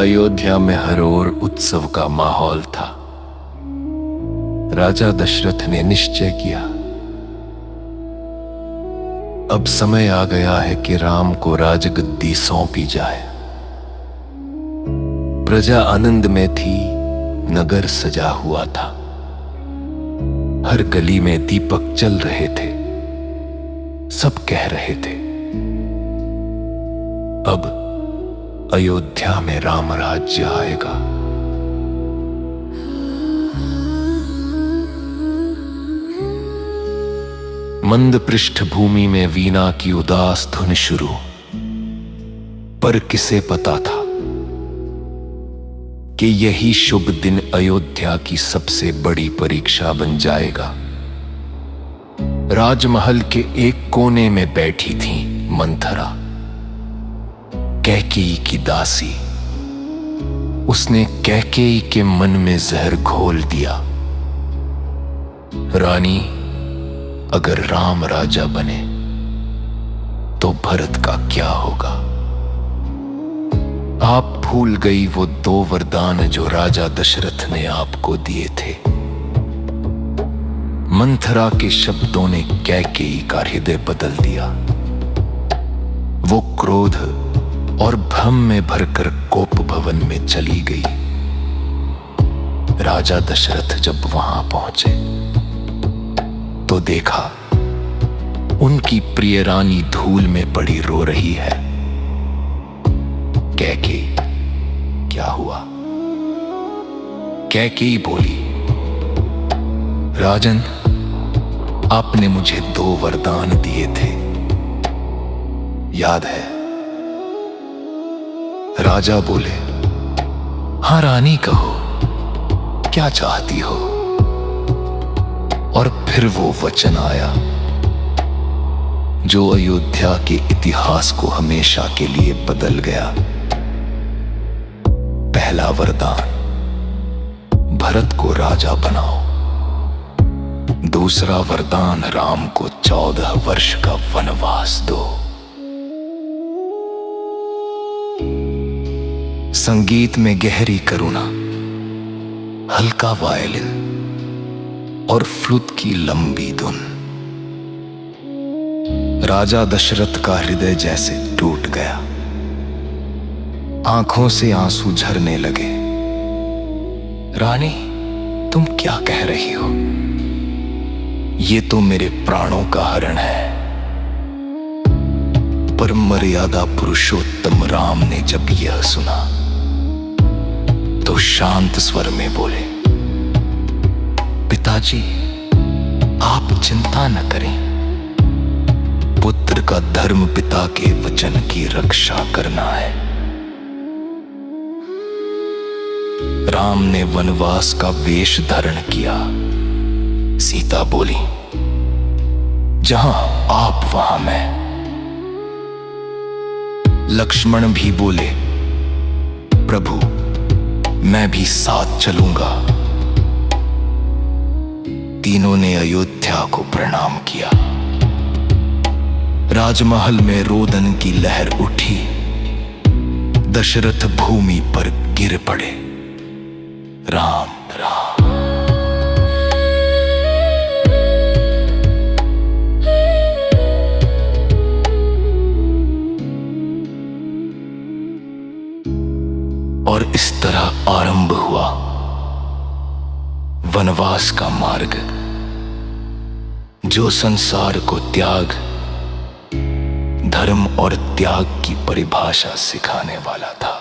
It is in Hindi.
अयोध्या में हर ओर उत्सव का माहौल था। राजा दशरथ ने निश्चय किया, अब समय आ गया है कि राम को राजगद्दी सौंपी जाए। प्रजा आनंद में थी, नगर सजा हुआ था, हर गली में दीपक जल रहे थे। सब कह रहे थे, अब अयोध्या में राम राज्य आएगा। मंद पृष्ठभूमि में वीणा की उदास धुन शुरू। पर किसे पता था कि यही शुभ दिन अयोध्या की सबसे बड़ी परीक्षा बन जाएगा। राजमहल के एक कोने में बैठी थी मंथरा, कैकेयी की दासी। उसने कैकेयी के मन में जहर घोल दिया। रानी, अगर राम राजा बने तो भरत का क्या होगा? आप भूल गई वो 2 वरदान जो राजा दशरथ ने आपको दिए थे। मंथरा के शब्दों ने कैकेयी का हृदय बदल दिया। वो क्रोध और भ्रम में भरकर कोप भवन में चली गई। राजा दशरथ जब वहां पहुंचे तो देखा उनकी प्रिय रानी धूल में पड़ी रो रही है। कैकेयी, क्या हुआ? कैकेयी बोली, राजन, आपने मुझे 2 वरदान दिए थे, याद है? राजा बोले, हां रानी, कहो क्या चाहती हो? और फिर वो वचन आया जो अयोध्या के इतिहास को हमेशा के लिए बदल गया। पहला वरदान, भरत को राजा बनाओ। दूसरा वरदान, राम को 14 वर्ष का वनवास दो। संगीत में गहरी करुणा, हल्का वायलिन और फ्लूट की लंबी धुन। राजा दशरथ का हृदय जैसे टूट गया। आंखों से आंसू झरने लगे। रानी, तुम क्या कह रही हो? ये तो मेरे प्राणों का हरण है। पर मर्यादा पुरुषोत्तम राम ने जब यह सुना तो शांत स्वर में बोले, पिताजी, आप चिंता न करें। पुत्र का धर्म पिता के वचन की रक्षा करना है। राम ने वनवास का वेश धारण किया। सीता बोली, जहां आप वहां मैं। लक्ष्मण भी बोले, प्रभु, मैं भी साथ चलूंगा। तीनों ने अयोध्या को प्रणाम किया। राजमहल में रोदन की लहर उठी। दशरथ भूमि पर गिर पड़े। राम राम। और इस तरह आरंभ हुआ वनवास का मार्ग, जो संसार को त्याग, धर्म और त्याग की परिभाषा सिखाने वाला था।